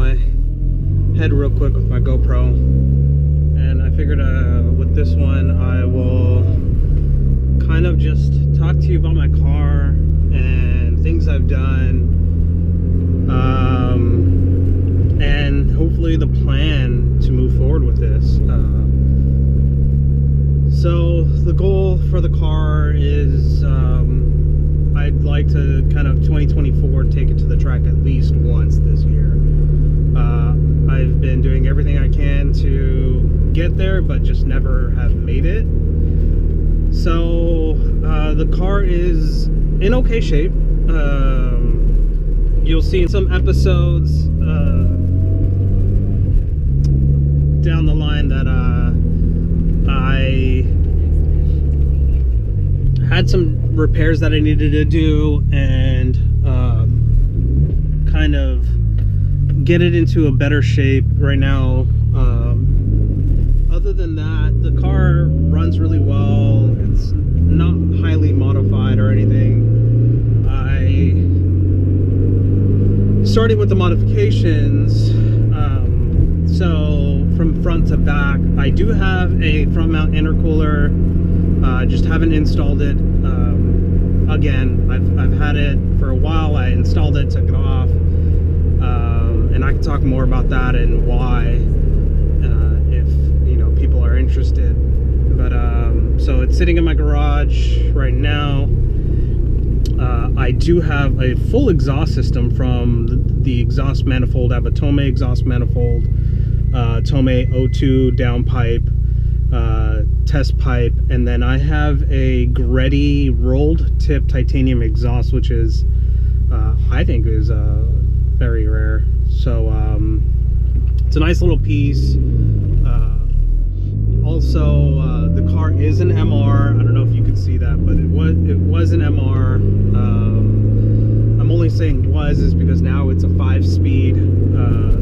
my head real quick with my GoPro, and I figured with this one I will kind of just talk to you about my car and things I've done, and hopefully the plan to move forward with this. So the goal for the car is I'd like to kind of 2024 take it to the track at least once this year. I've been doing everything I can to get there, but just never have made it. So the car is in okay shape. You'll see in some episodes down the line that I had some repairs that I needed to do and kind of get it into a better shape right now. Other than that, the car runs really well. It's not highly modified or anything. Starting with the modifications, so from front to back, I do have a front mount intercooler. Just haven't installed it. Again, I've had it for a while. I installed it, took it off, and I can talk more about that and why, if people are interested. But so it's sitting in my garage right now. I do have a full exhaust system from the exhaust manifold. I have a Tomei exhaust manifold, Tomei O2 downpipe, test pipe, and then I have a Greddy rolled tip titanium exhaust, which is I think is very rare. So it's a nice little piece. Also, the car is an MR. I don't know if you can see that, but it was an MR. I'm only saying was is because now it's a 5-speed.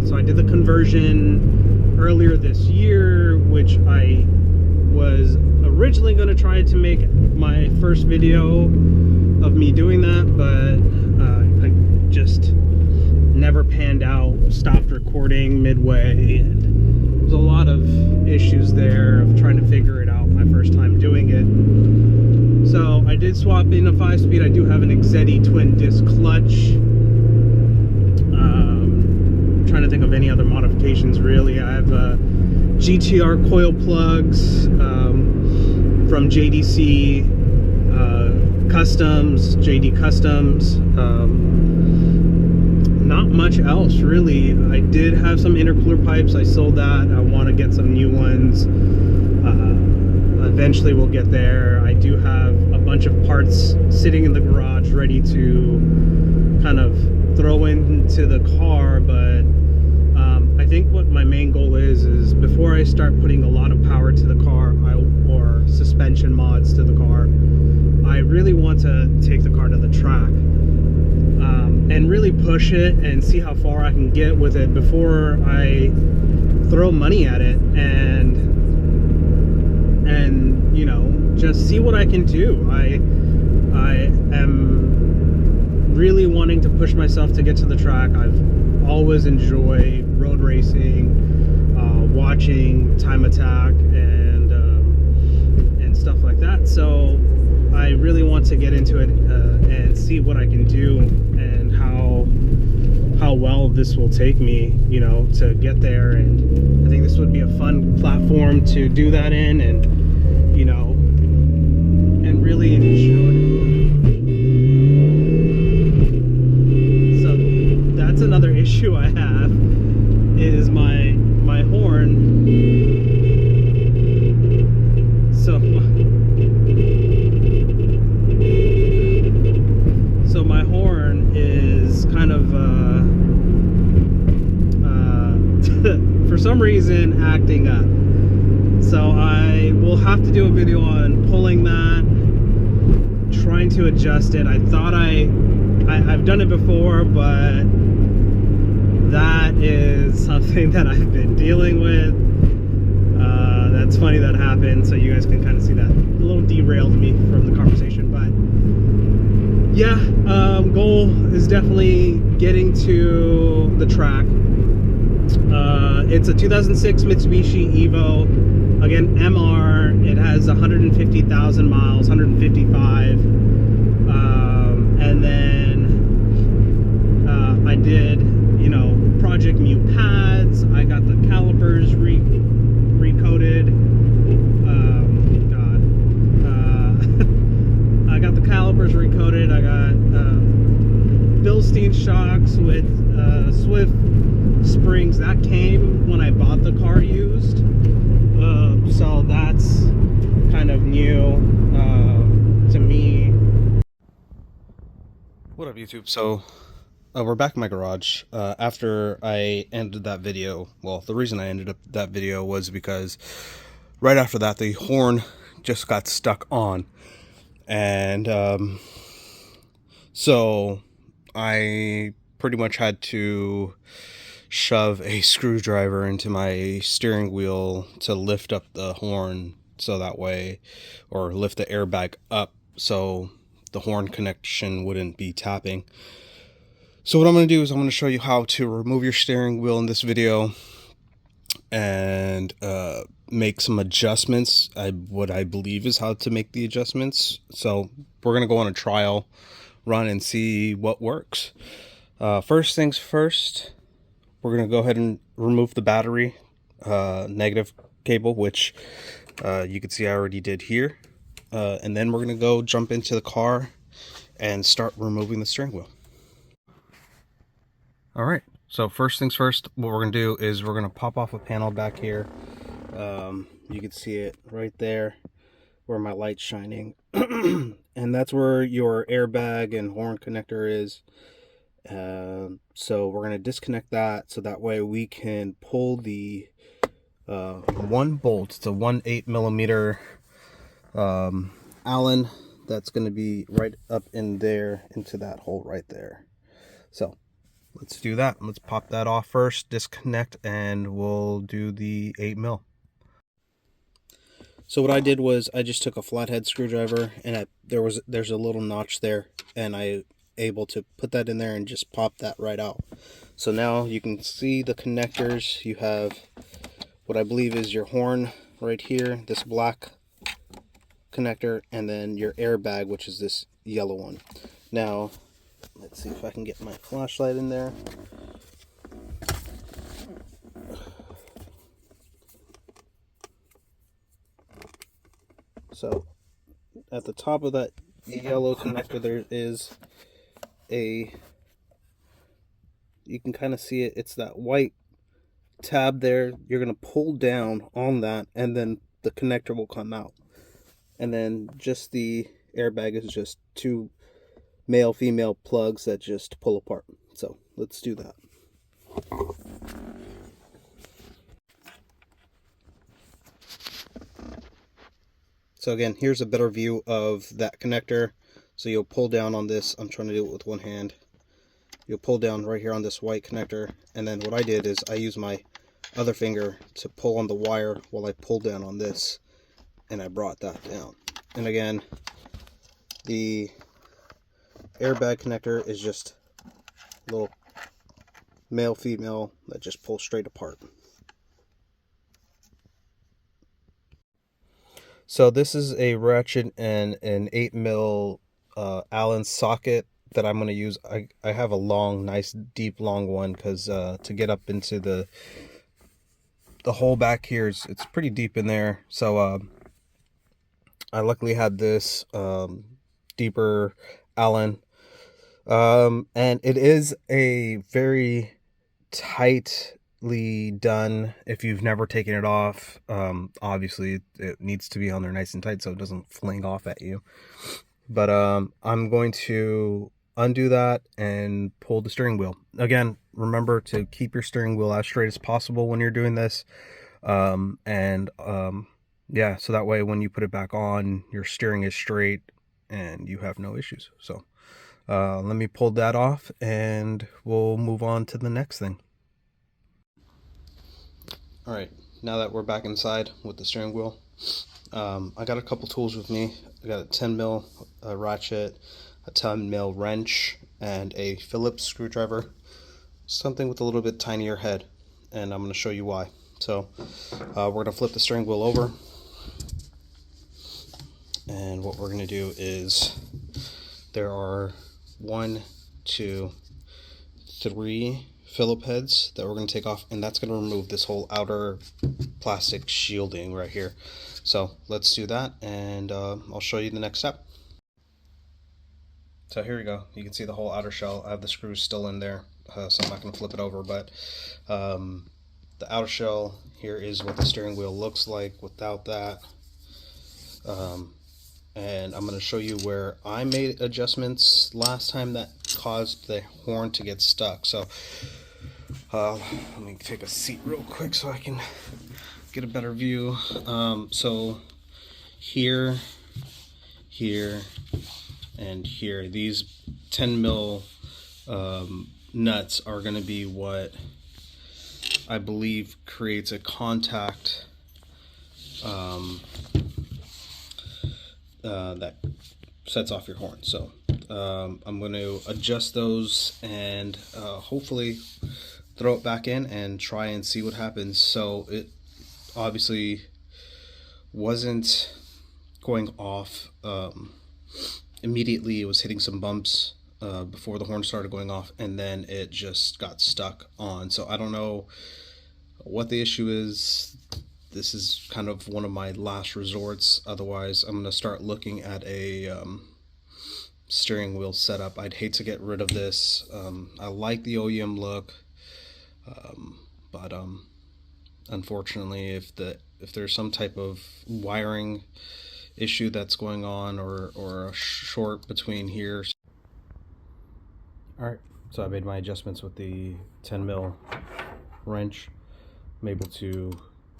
So I did the conversion earlier this year, which I was originally going to try to make my first video of me doing that, but I just never panned out. Stopped recording midway, and there was a lot of issues there of trying to figure it out my first time doing it. So I did swap in a 5-speed. I do have an Exedi twin disc clutch. I'm trying to think of any other modifications really. I have GTR coil plugs from JDC Customs, JD Customs. Not much else really. I did have some intercooler pipes. I sold that. I want to get some new ones. Eventually we'll get there. I do have a bunch of parts sitting in the garage ready to kind of throw into the car, but I think what my main goal is before I start putting a lot of power to the car or suspension mods to the car, I really want to take the car to the track and really push it and see how far I can get with it before I throw money at it, and just see what I can do. I am really wanting to push myself to get to the track. I've always enjoyed road racing, watching Time Attack and stuff like that. So I really want to get into it and see what I can do and how well this will take me, to get there. And I think this would be a fun platform to do that in, and and really enjoy. So that's another issue I have, is my horn. So my horn is kind of for some reason acting up. So I will have to do a video on pulling that, trying to adjust it. I thought I've done it before, but that is something that I've been dealing with. That's funny that happened, so you guys can kind of see that. A little derailed me from the conversation, but yeah, goal is definitely getting to the track. It's a 2006 Mitsubishi Evo. Again, MR. It has 150,000 miles, 155. And then I did, you know, Project Mu pads. I got the calipers recoated. I got the calipers recoated. I got Bilstein shocks with Swift springs. That came when I bought the car used. So that's kind of new to me. What up, YouTube? So we're back in my garage after I ended that video. Well, the reason I ended up that video was because right after that the horn just got stuck on, and so I pretty much had to shove a screwdriver into my steering wheel to lift up the horn, so that way, or lift the airbag up so the horn connection wouldn't be tapping. So what I'm going to do is I'm going to show you how to remove your steering wheel in this video and make some adjustments. What I believe is how to make the adjustments. So we're going to go on a trial run and see what works. First things first, we're going to go ahead and remove the battery negative cable, which you can see I already did here. And then we're going to go jump into the car and start removing the steering wheel. All right, so first things first, what we're gonna do is we're gonna pop off a panel back here. You can see it right there where my light's shining. And that's where your airbag and horn connector is. So we're gonna disconnect that so that way we can pull the one bolt. It's a 1/8 millimeter Allen that's gonna be right up in there into that hole right there. So let's do that. Let's pop that off first, disconnect, and we'll do the 8 mil. So what I did was I just took a flathead screwdriver, and there's a little notch there, and I able to put that in there and just pop that right out. So now you can see the connectors. You have what I believe is your horn right here, this black connector, and then your airbag, which is this yellow one. Now let's see if I can get my flashlight in there. So at the top of that yellow connector there is you can kind of see it, it's that white tab there. You're going to pull down on that and then the connector will come out. And then just the airbag is just two male female plugs that just pull apart. So let's do that. So again, here's a better view of that connector. So you'll pull down on this. I'm trying to do it with one hand. You'll pull down right here on this white connector, and then what I did is I used my other finger to pull on the wire while I pulled down on this, and I brought that down. And again, the airbag connector is just a little male female that just pull straight apart. So this is a ratchet and an 8 mil Allen socket that I'm going to use. I have a long, nice deep long one because to get up into the hole back here, it's pretty deep in there. So I luckily had this deeper Allen, and it is a very tightly done. If you've never taken it off, obviously it needs to be on there nice and tight so it doesn't fling off at you. But I'm going to undo that and pull the steering wheel. Again, remember to keep your steering wheel as straight as possible when you're doing this. Yeah, so that way when you put it back on, your steering is straight and you have no issues. So let me pull that off and we'll move on to the next thing. All right, now that we're back inside with the steering wheel, I got a couple tools with me. I got a 10 mil ratchet, a 10 mil wrench, and a Phillips screwdriver, something with a little bit tinier head. and I'm going to show you why. So we're going to flip the steering wheel over, and what we're going to do is there are 1, 2, 3 Phillip heads that we're going to take off, and that's going to remove this whole outer plastic shielding right here. So let's do that, and I'll show you the next step. So here we go. You can see the whole outer shell. I have the screws still in there, so I'm not going to flip it over, but the outer shell here is what the steering wheel looks like without that. And I'm going to show you where I made adjustments last time that caused the horn to get stuck. So let me take a seat real quick so I can get a better view. So here, and here, these 10 mil nuts are going to be what I believe creates a contact that sets off your horn. So I'm going to adjust those and hopefully throw it back in and try and see what happens. So it obviously wasn't going off immediately. It was hitting some bumps before the horn started going off, and then it just got stuck on. So I don't know what the issue is. This is kind of one of my last resorts. Otherwise, I'm going to start looking at a steering wheel setup. I'd hate to get rid of this. I like the OEM look, but unfortunately, if there's some type of wiring issue that's going on, or a short between here. All right, so I made my adjustments with the 10 mil wrench. I'm able to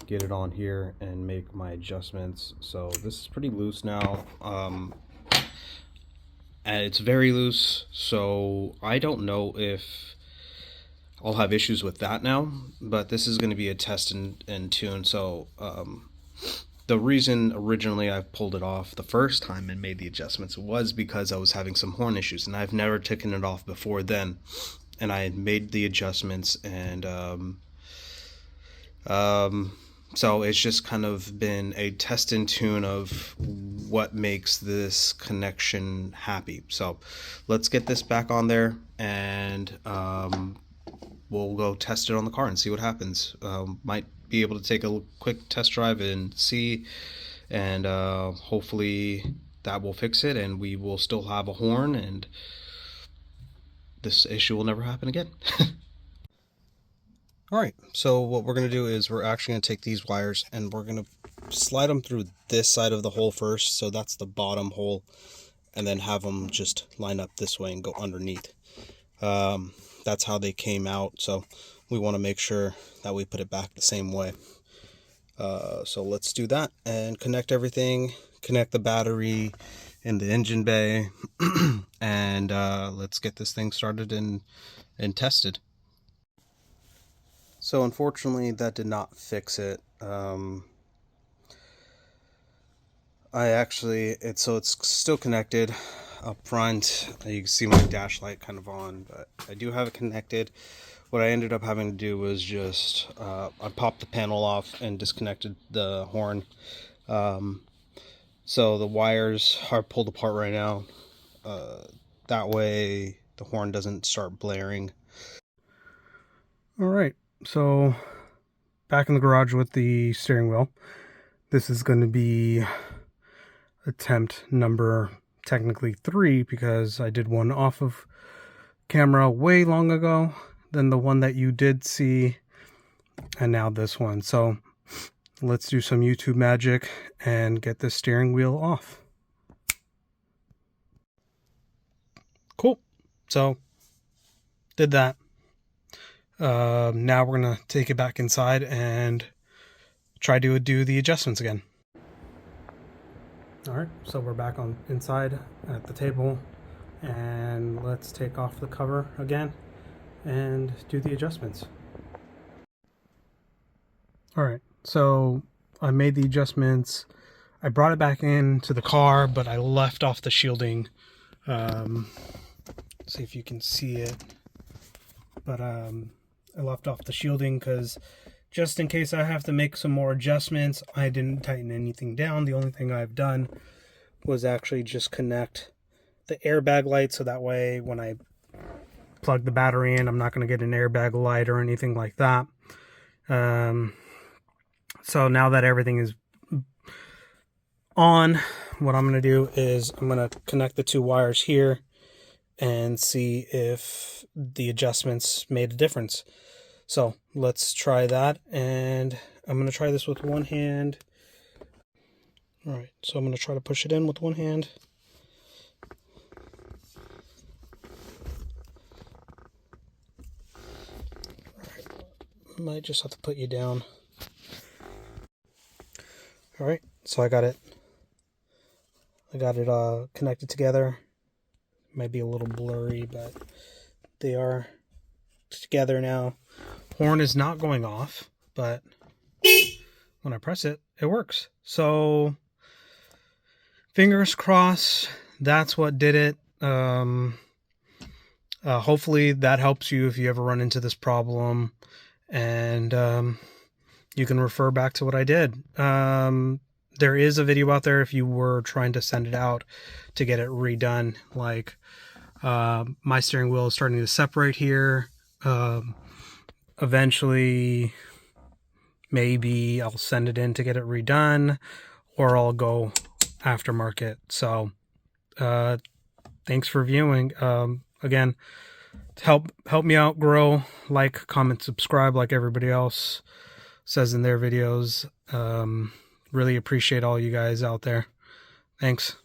get it on here and make my adjustments. So this is pretty loose now, and it's very loose, so I don't know if I'll have issues with that now, but this is going to be a test and tune. So the reason originally I pulled it off the first time and made the adjustments was because I was having some horn issues, and I've never taken it off before then, and I had made the adjustments, and so it's just kind of been a test and tune of what makes this connection happy. So let's get this back on there, and we'll go test it on the car and see what happens. Might be able to take a quick test drive and see, and hopefully that will fix it, and we will still have a horn, and this issue will never happen again. Alright, so what we're going to do is we're actually going to take these wires and we're going to slide them through this side of the hole first, so that's the bottom hole, and then have them just line up this way and go underneath. That's how they came out, so we want to make sure that we put it back the same way. So let's do that and connect everything, connect the battery in the engine bay, and let's get this thing started and tested. So unfortunately that did not fix it. It's still connected up front. You can see my dash light kind of on, but I do have it connected. What I ended up having to do was just I popped the panel off and disconnected the horn. So the wires are pulled apart right now. That way the horn doesn't start blaring. All right. So back in the garage with the steering wheel. This is going to be attempt number technically 3, because I did one off of camera way long ago than the one that you did see, and now this one. So let's do some YouTube magic and get this steering wheel off. Cool. So did that. Now we're gonna take it back inside and try to do the adjustments again. All right, so we're back on inside at the table, and let's take off the cover again and do the adjustments. All right, so I made the adjustments. I brought it back into the car, but I left off the shielding. See if you can see it. But I left off the shielding because just in case I have to make some more adjustments, I didn't tighten anything down. The only thing I've done was actually just connect the airbag light, so that way when I plug the battery in, I'm not going to get an airbag light or anything like that. So now that everything is on, what I'm going to do is I'm going to connect the 2 wires here and see if the adjustments made a difference. So let's try that, and I'm going to try this with one hand. All right, so I'm going to try to push it in with one hand. Might just have to put you down. All right, so I got it connected together. Might be a little blurry, but they are together now. Horn is not going off, but when I press it, it works. So fingers crossed, that's what did it. Hopefully that helps you if you ever run into this problem, and you can refer back to what I did. There is a video out there if you were trying to send it out to get it redone. Like my steering wheel is starting to separate here. Eventually, maybe I'll send it in to get it redone, or I'll go aftermarket. So thanks for viewing. Again, help me out grow, like, comment, subscribe like everybody else says in their videos. Really appreciate all you guys out there. Thanks.